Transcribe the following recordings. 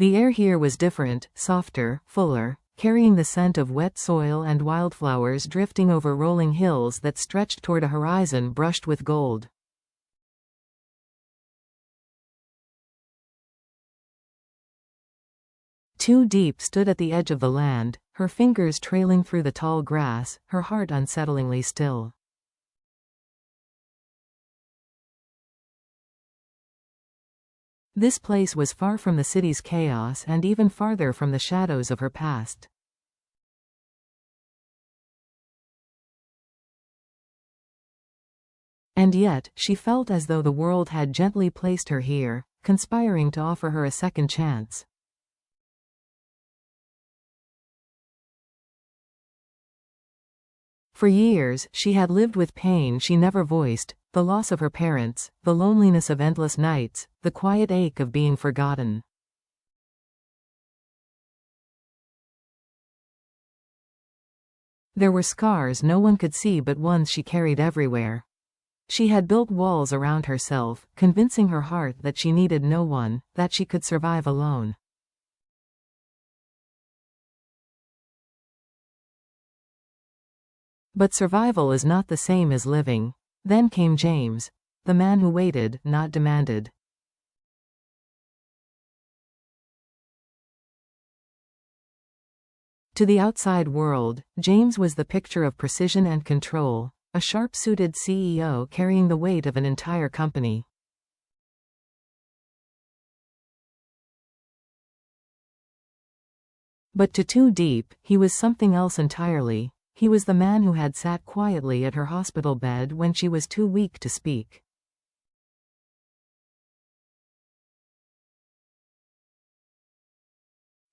The air here was different, softer, fuller, carrying the scent of wet soil and wildflowers drifting over rolling hills that stretched toward a horizon brushed with gold. Diep stood at the edge of the land, her fingers trailing through the tall grass, her heart unsettlingly still. This place was far from the city's chaos and even farther from the shadows of her past. And yet, she felt as though the world had gently placed her here, conspiring to offer her a second chance. For years, she had lived with pain she never voiced, the loss of her parents, the loneliness of endless nights, the quiet ache of being forgotten. There were scars no one could see but ones she carried everywhere. She had built walls around herself, convincing her heart that she needed no one, that she could survive alone. But survival is not the same as living. Then came James. The man who waited, not demanded. To the outside world, James was the picture of precision and control, a sharp-suited CEO carrying the weight of an entire company. But to Diep, he was something else entirely. He was the man who had sat quietly at her hospital bed when she was too weak to speak.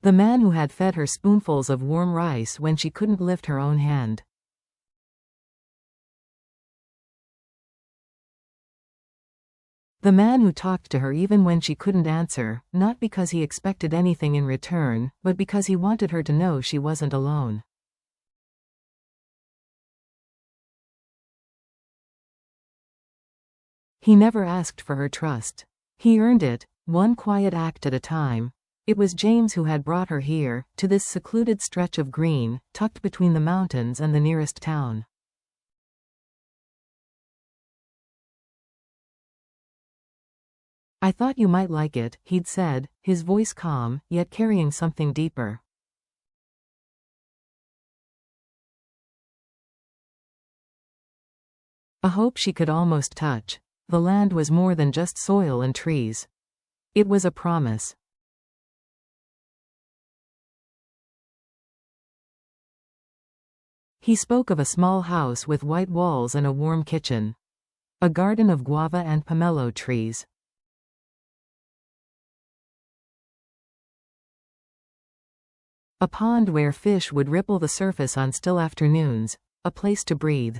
The man who had fed her spoonfuls of warm rice when she couldn't lift her own hand. The man who talked to her even when she couldn't answer, not because he expected anything in return, but because he wanted her to know she wasn't alone. He never asked for her trust. He earned it, one quiet act at a time. It was James who had brought her here, to this secluded stretch of green, tucked between the mountains and the nearest town. "I thought you might like it," he'd said, his voice calm, yet carrying something deeper. A hope she could almost touch. The land was more than just soil and trees. It was a promise. He spoke of a small house with white walls and a warm kitchen. A garden of guava and pomelo trees. A pond where fish would ripple the surface on still afternoons. A place to breathe.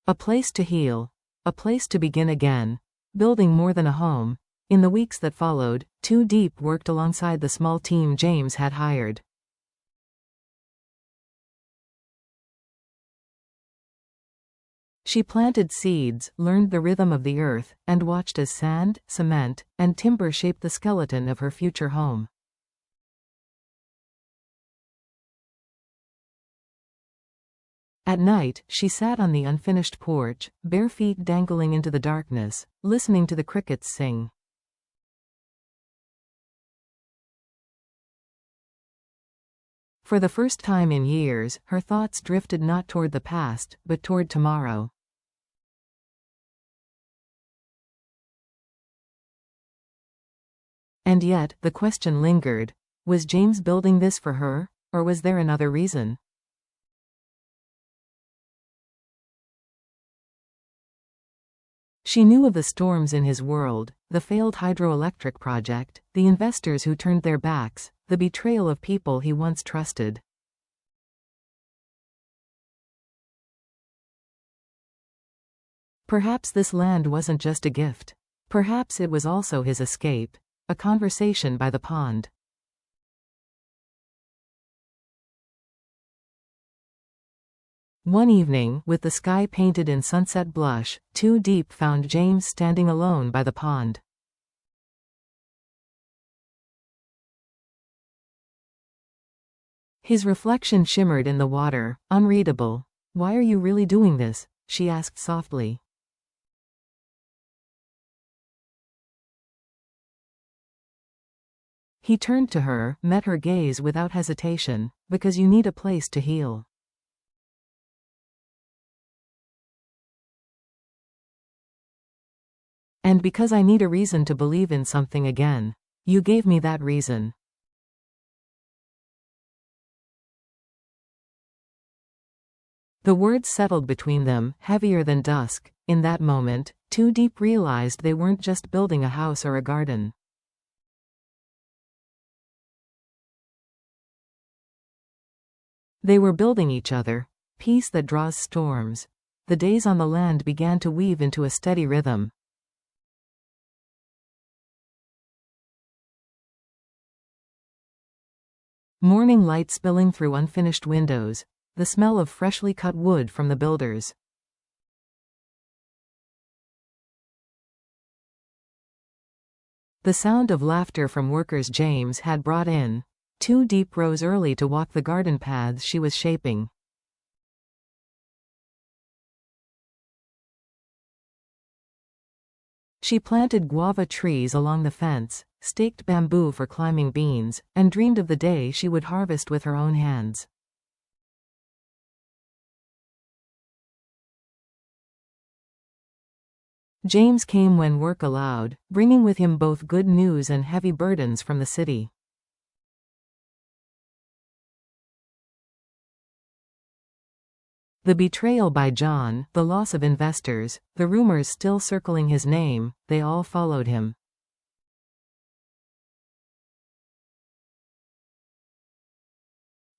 A place to heal. A place to begin again. Building more than a home. In the weeks that followed, Diep worked alongside the small team James had hired. She planted seeds, learned the rhythm of the earth, and watched as sand, cement, and timber shaped the skeleton of her future home. At night, she sat on the unfinished porch, bare feet dangling into the darkness, listening to the crickets sing. For the first time in years, her thoughts drifted not toward the past, but toward tomorrow. And yet, the question lingered. Was James building this for her, or was there another reason? She knew of the storms in his world, the failed hydroelectric project, the investors who turned their backs, the betrayal of people he once trusted. Perhaps this land wasn't just a gift. Perhaps it was also his escape. A conversation by the pond. One evening, with the sky painted in sunset blush, Diep found James standing alone by the pond. His reflection shimmered in the water, unreadable. "Why are you really doing this?" she asked softly. He turned to her, met her gaze without hesitation. "Because you need a place to heal." "And because I need a reason to believe in something again. You gave me that reason." The words settled between them, heavier than dusk. In that moment, Diep realized they weren't just building a house or a garden. They were building each other. Peace that draws storms. The days on the land began to weave into a steady rhythm. Morning light spilling through unfinished windows. The smell of freshly cut wood from the builders. The sound of laughter from workers James had brought in. Diep rose early to walk the garden paths she was shaping. She planted guava trees along the fence, staked bamboo for climbing beans, and dreamed of the day she would harvest with her own hands. James came when work allowed, bringing with him both good news and heavy burdens from the city. The betrayal by John, the loss of investors, the rumors still circling his name, they all followed him.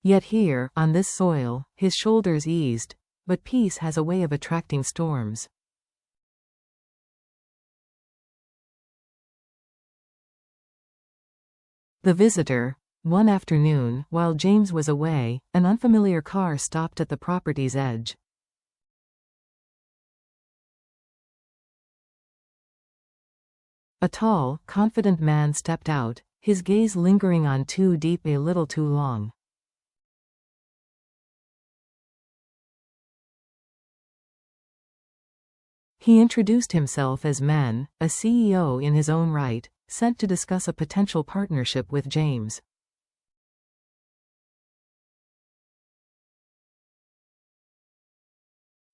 Yet here, on this soil, his shoulders eased. But peace has a way of attracting storms. The visitor. One afternoon, while James was away, an unfamiliar car stopped at the property's edge. A tall, confident man stepped out, his gaze lingering on Diep a little too long. He introduced himself as Men, a CEO in his own right, sent to discuss a potential partnership with James.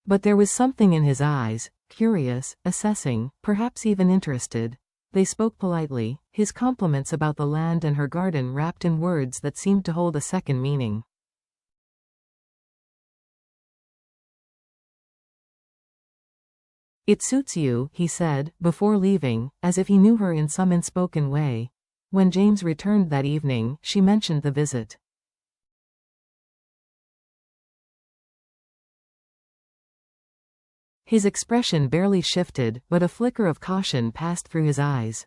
But there was something in his eyes, curious, assessing, perhaps even interested. They spoke politely, his compliments about the land and her garden wrapped in words that seemed to hold a second meaning. "It suits you," he said, before leaving, as if he knew her in some unspoken way. When James returned that evening, she mentioned the visit. His expression barely shifted, but a flicker of caution passed through his eyes.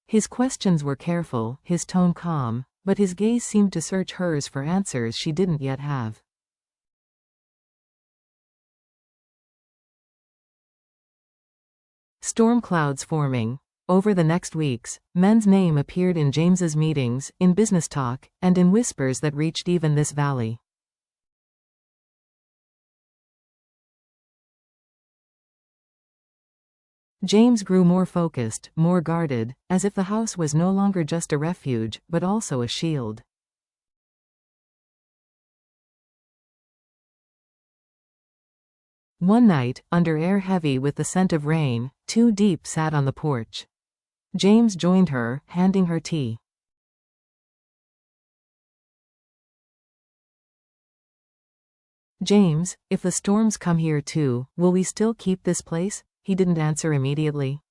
His questions were careful, his tone calm, but his gaze seemed to search hers for answers she didn't yet have. Storm clouds forming. Over the next weeks, Men's name appeared in James's meetings, in business talk, and in whispers that reached even this valley. James grew more focused, more guarded, as if the house was no longer just a refuge, but also a shield. One night, under air heavy with the scent of rain, Diep sat on the porch. James joined her, handing her tea. "James, if the storms come here too, will we still keep this place?" He didn't answer immediately.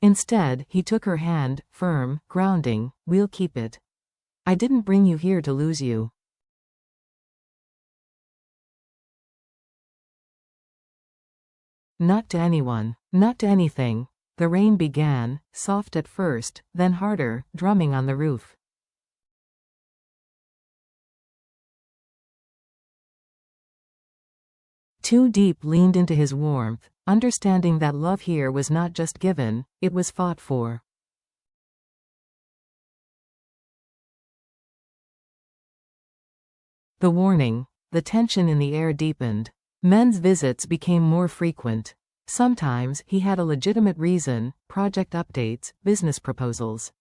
Instead, he took her hand, firm, grounding. "We'll keep it. I didn't bring you here to lose you." Not to anyone. Not to anything. The rain began, soft at first, then harder, drumming on the roof. Too Deep leaned into his warmth, understanding that love here was not just given, it was fought for. The warning, the tension in the air deepened. Men's visits became more frequent. Sometimes he had a legitimate reason, project updates, business proposals.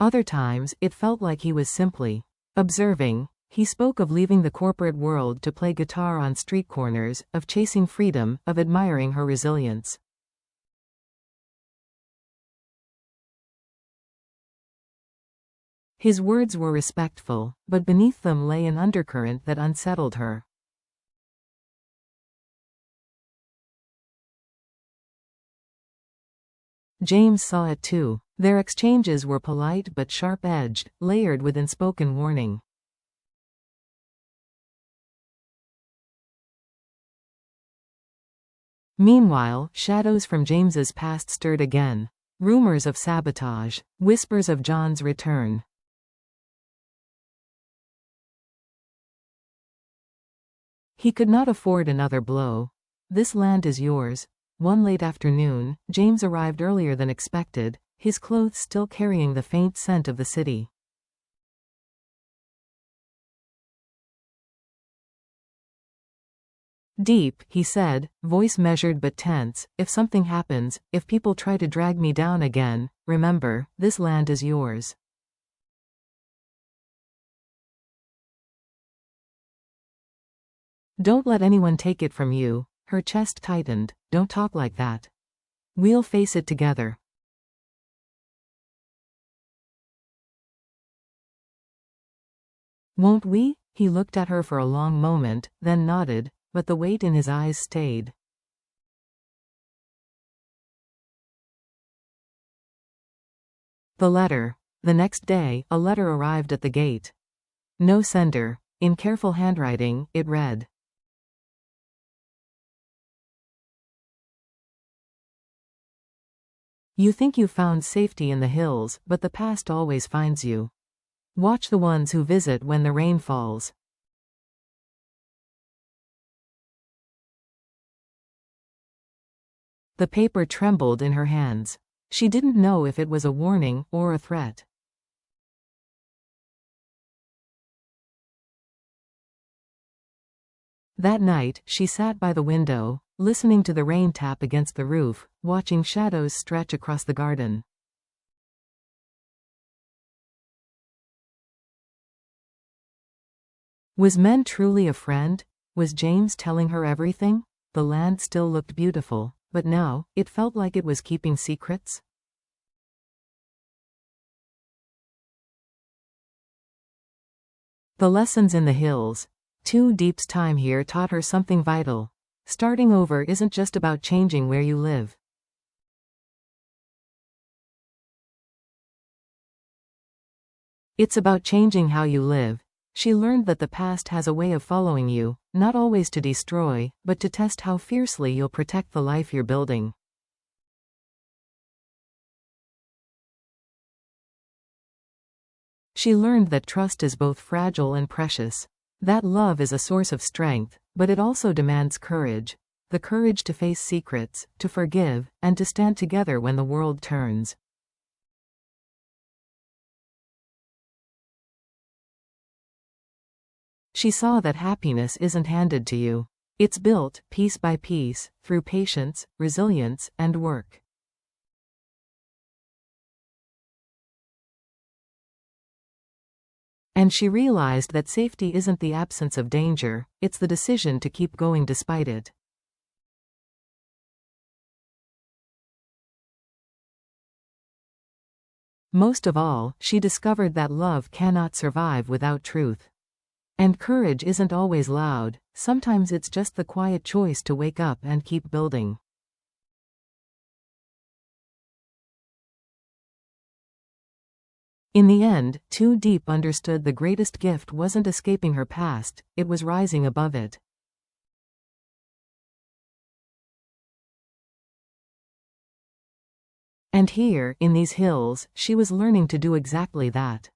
Other times, it felt like he was simply observing. He spoke of leaving the corporate world to play guitar on street corners, of chasing freedom, of admiring her resilience. His words were respectful, but beneath them lay an undercurrent that unsettled her. James saw it too. Their exchanges were polite but sharp-edged, layered with unspoken warning. Meanwhile, shadows from James's past stirred again. Rumors of sabotage, whispers of John's return. He could not afford another blow. "This land is yours." One late afternoon, James arrived earlier than expected, his clothes still carrying the faint scent of the city. "Deep," he said, voice measured but tense, "if something happens, if people try to drag me down again, remember, this land is yours." "Don't let anyone take it from you." Her chest tightened. "Don't talk like that. We'll face it together." "Won't we?" He looked at her for a long moment, then nodded, but the weight in his eyes stayed. The letter. The next day, a letter arrived at the gate. No sender. In careful handwriting, it read, "You think you found safety in the hills, but the past always finds you. Watch the ones who visit when the rain falls." The paper trembled in her hands. She didn't know if it was a warning or a threat. That night, she sat by the window, listening to the rain tap against the roof, watching shadows stretch across the garden. Was Men truly a friend? Was James telling her everything? The land still looked beautiful, but now, it felt like it was keeping secrets. The lessons in the hills. Too Deep's time here taught her something vital. Starting over isn't just about changing where you live. It's about changing how you live. She learned that the past has a way of following you, not always to destroy, but to test how fiercely you'll protect the life you're building. She learned that trust is both fragile and precious. That love is a source of strength, but it also demands courage. The courage to face secrets, to forgive, and to stand together when the world turns. She saw that happiness isn't handed to you. It's built, piece by piece, through patience, resilience, and work. And she realized that safety isn't the absence of danger, it's the decision to keep going despite it. Most of all, she discovered that love cannot survive without truth. And courage isn't always loud, sometimes it's just the quiet choice to wake up and keep building. In the end, Too Deep understood the greatest gift wasn't escaping her past, it was rising above it. And here, in these hills, she was learning to do exactly that.